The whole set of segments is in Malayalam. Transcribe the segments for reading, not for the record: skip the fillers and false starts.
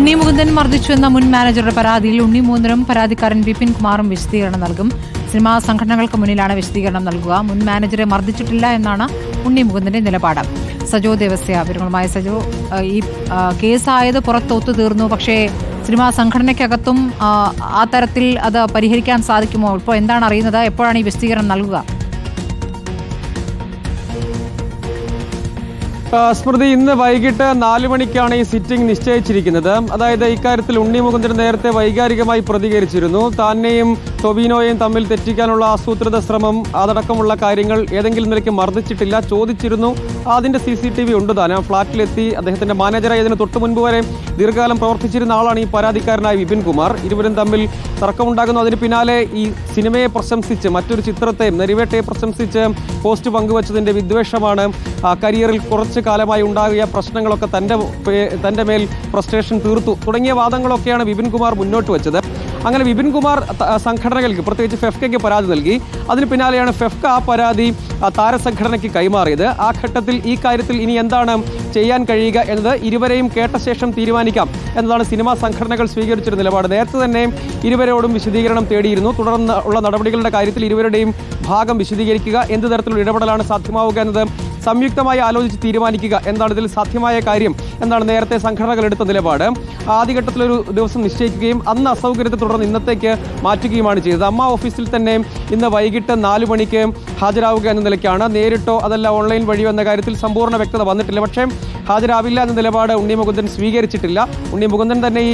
ഉണ്ണി മുകുന്ദൻ മർദ്ദിച്ചുവെന്ന മുൻ മാനേജറുടെ പരാതിയിൽ ഉണ്ണി മുകുന്ദനും പരാതിക്കാരൻ വിപിൻ കുമാറും വിശദീകരണം നൽകും. സിനിമാ സംഘടനകൾക്ക് മുന്നിലാണ് വിശദീകരണം നൽകുക. മുൻ മാനേജറെ മർദ്ദിച്ചിട്ടില്ല എന്നാണ് ഉണ്ണി മുകുന്ദന്റെ നിലപാട്. സജോ ദേവസ്യ വിവരങ്ങളുമായി. സജോ, ഈ കേസായത് പുറത്ത് ഒത്തുതീർന്നു, പക്ഷേ സിനിമാ സംഘടനയ്ക്കകത്തും ആ തരത്തിൽ അത് പരിഹരിക്കാൻ സാധിക്കുമോ? ഇപ്പോൾ എന്താണ് അറിയുന്നത്? എപ്പോഴാണ് ഈ വിശദീകരണം നൽകുക? സ്മൃതി, ഇന്ന് വൈകിട്ട് 4 മണിക്കാണ് ഈ സിറ്റിംഗ് നിശ്ചയിച്ചിരിക്കുന്നത്. അതായത് ഇക്കാര്യത്തിൽ ഉണ്ണി മുകുന്ദൻ നേരത്തെ വൈകാരികമായി പ്രതികരിച്ചിരുന്നു. താനെയും ടൊവിനോയെയും തമ്മിൽ തെറ്റിക്കാനുള്ള ആസൂത്രിത ശ്രമം അതടക്കമുള്ള കാര്യങ്ങൾ ഏതെങ്കിലും നിലയ്ക്ക് മർദ്ദിച്ചിട്ടില്ല, ചോദിച്ചിരുന്നു. അതിന്റെ CCTV ഉണ്ട്. താൻ ആ ഫ്ളാറ്റിലെത്തി അദ്ദേഹത്തിന്റെ മാനേജറായി ഇതിന് തൊട്ടു മുൻപ് വരെ ദീർഘകാലം പ്രവർത്തിച്ചിരുന്ന ആളാണ് ഈ പരാതിക്കാരനായ വിപിൻ കുമാർ. ഇരുവരും തമ്മിൽ തർക്കമുണ്ടാകുന്നു. അതിന് പിന്നാലെ ഈ സിനിമയെ പ്രശംസിച്ച്, മറ്റൊരു ചിത്രത്തെയും നെരിവേട്ടയെ പ്രശംസിച്ച് പോസ്റ്റ് പങ്കുവച്ചതിന്റെ വിദ്വേഷമാണ് കരിയറിൽ കുറച്ച് കാലമായി ഉണ്ടാകിയ പ്രശ്നങ്ങളൊക്കെ തന്റെ മേൽ ഫ്രസ്ട്രേഷൻ തീർത്തു തുടങ്ങിയ വാദങ്ങളൊക്കെയാണ് വിപിൻ കുമാർ മുന്നോട്ട് വെച്ചത്. അങ്ങനെ വിപിൻ കുമാർ സംഘടനകൾക്ക്, പ്രത്യേകിച്ച് ഫെഫ്കയ്ക്ക് പരാതി നൽകി. അതിന് പിന്നാലെയാണ് ഫെഫ്ക ആ പരാതി താരസംഘടനയ്ക്ക് കൈമാറിയത്. ആ ഘട്ടത്തിൽ ഈ കാര്യത്തിൽ ഇനി എന്താണ് ചെയ്യാൻ കഴിയുക എന്നത് ഇരുവരെയും കേട്ട ശേഷം തീരുമാനിക്കാം എന്നതാണ് സിനിമാ സംഘടനകൾ സ്വീകരിച്ചൊരു നിലപാട്. നേരത്തെ തന്നെ ഇരുവരോടും വിശദീകരണം തേടിയിരുന്നു. തുടർന്ന് ഉള്ള നടപടികളുടെ കാര്യത്തിൽ ഇരുവരുടെയും ഭാഗം വിശദീകരിക്കുക, എന്ത് തരത്തിലുള്ള ഇടപെടലാണ് സാധ്യമാവുക എന്നത് സംയുക്തമായി ആലോചിച്ച് തീരുമാനിക്കുക എന്താണ് ഇതിൽ സാധ്യമായ കാര്യം എന്നാണ് നേരത്തെ സംഘടനകൾ എടുത്ത നിലപാട്. ആദ്യഘട്ടത്തിലൊരു ദിവസം നിശ്ചയിക്കുകയും അന്ന് അസൗകര്യത്തെ തുടർന്ന് ഇന്നത്തേക്ക് മാറ്റുകയുമാണ് ചെയ്തത്. അമ്മ ഓഫീസിൽ തന്നെ ഇന്ന് വൈകിട്ട് 4 മണിക്ക് ഹാജരാവുക എന്ന നിലയ്ക്കാണ്. നേരിട്ടോ അതല്ല ഓൺലൈൻ വഴിയോ എന്ന കാര്യത്തിൽ സമ്പൂർണ്ണ വ്യക്തത വന്നിട്ടില്ല. പക്ഷേ ഹാജരാവില്ല എന്ന നിലപാട് ഉണ്ണി മുകുന്ദൻ സ്വീകരിച്ചിട്ടില്ല. ഉണ്ണി മുകുന്ദൻ തന്നെ ഈ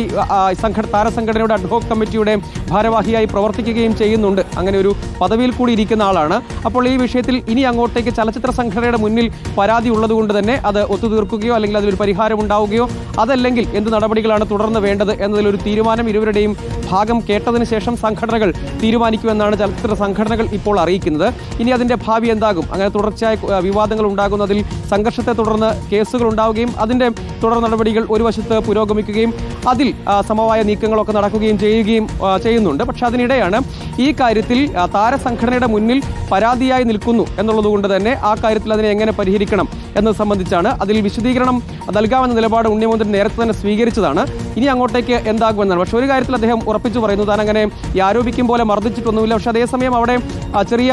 താരസംഘടനയുടെ അഡ്ഹോക് കമ്മിറ്റിയുടെ ഭാരവാഹിയായി പ്രവർത്തിക്കുകയും ചെയ്യുന്നുണ്ട്. അങ്ങനെ ഒരു പദവിയിൽ കൂടി ഇരിക്കുന്ന ആളാണ്. അപ്പോൾ ഈ വിഷയത്തിൽ ഇനി അങ്ങോട്ടേക്ക് ചലച്ചിത്ര സംഘടനയുടെ മുന്നിൽ പരാതി ഉള്ളതുകൊണ്ട് തന്നെ അത് ഒത്തുതീർക്കുകയോ അല്ലെങ്കിൽ അതിലൊരു പരിഹാരം ഉണ്ടാവുകയോ അതല്ലെങ്കിൽ എന്ത് നടപടികളാണ് തുടർന്ന് വേണ്ടത് എന്നതിലൊരു തീരുമാനം ഇരുവരുടെയും ഭാഗം കേട്ടതിന് ശേഷം സംഘടനകൾ തീരുമാനിക്കുമെന്നാണ് ചലച്ചിത്ര സംഘടനകൾ ഇപ്പോൾ അറിയിക്കുന്നത്. ഇനി അതിൻ്റെ ഭാവി എന്താകും? അങ്ങനെ തുടർച്ചയായ വിവാദങ്ങൾ ഉണ്ടാകുന്നതിൽ സംഘർഷത്തെ തുടർന്ന് കേസുകൾ ഉണ്ടാവുകയും അതിൻ്റെ തുടർ നടപടികൾ ഒരു വശത്ത് പുരോഗമിക്കുകയും അതിൽ സമവായ നീക്കങ്ങളൊക്കെ നടക്കുകയും ചെയ്യുന്നുണ്ട്. പക്ഷെ അതിനിടെയാണ് ഈ കാര്യത്തിൽ താരസംഘടനയുടെ മുന്നിൽ പരാതിയായി നിൽക്കുന്നു എന്നുള്ളതുകൊണ്ട് തന്നെ ആ കാര്യത്തിൽ അതിനെ എങ്ങനെ പരിഹരിക്കണം എന്നത് സംബന്ധിച്ചാണ് അതിൽ വിശദീകരണം നൽകാമെന്ന നിലപാട് ഉണ്ണി മുകുന്ദൻ നേരത്തെ തന്നെ സ്വീകരിച്ചതാണ്. ഇനി അങ്ങോട്ടേക്ക് എന്താകുമെന്നാണ്. പക്ഷേ ഒരു കാര്യത്തിൽ അദ്ദേഹം ഉറപ്പിച്ചു പറയുന്നു, താൻ അങ്ങനെ ഈ ആരോപിക്കും പോലെ മർദ്ദിച്ചിട്ടൊന്നുമില്ല. പക്ഷേ അതേസമയം അവിടെ ചെറിയ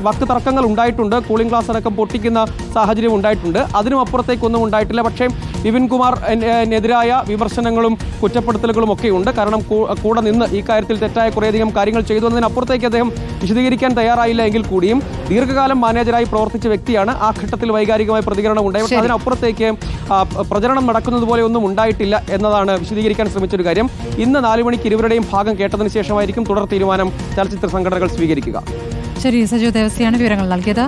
വാക്ക് തർക്കങ്ങൾ ഉണ്ടായിട്ടുണ്ട്. കൂളിംഗ് ഗ്ലാസ് അടക്കം പൊട്ടിക്കുന്ന സാഹചര്യം ഉണ്ടായിട്ടുണ്ട്. അതിനും അപ്പുറത്തേക്കൊന്നും ഉണ്ടായിട്ടില്ല. പക്ഷേ വിപിൻ കുമാറിനെതിരായ വിമർശനങ്ങളും കുറ്റപ്പെടുത്തലുകളും ഒക്കെയുണ്ട്. കാരണം കൂടെ നിന്ന് ഈ കാര്യത്തിൽ തെറ്റായ കുറേയധികം കാര്യങ്ങൾ ചെയ്തു എന്നതിനപ്പുറത്തേക്ക് അദ്ദേഹം വിശദീകരിക്കാൻ തയ്യാറായില്ല എങ്കിൽ കൂടിയും ദീർഘകാലം മാനേജറായി പ്രവർത്തിച്ച വ്യക്തിയാണ്. ആ ഘട്ടത്തിൽ വൈകാരികമായ പ്രതികരണം ഉണ്ടായി. പക്ഷേ അതിനപ്പുറത്തേക്ക് പ്രചരണം നടക്കുന്നത് പോലെ ഒന്നും ഉണ്ടായിട്ടില്ല എന്നതാണ് വിശദീകരിക്കാൻ ശ്രമിച്ചൊരു കാര്യം. ഇന്ന് 4 മണിക്ക് ഇരുവരുടെയും ഭാഗം കേട്ടതിന് ശേഷമായിരിക്കും തുടർ തീരുമാനം ചലച്ചിത്ര സംഘടനകൾ സ്വീകരിക്കുക. ശരി, സജോ ദേവസ്യാണ് വിവരങ്ങൾ നൽകിയത്.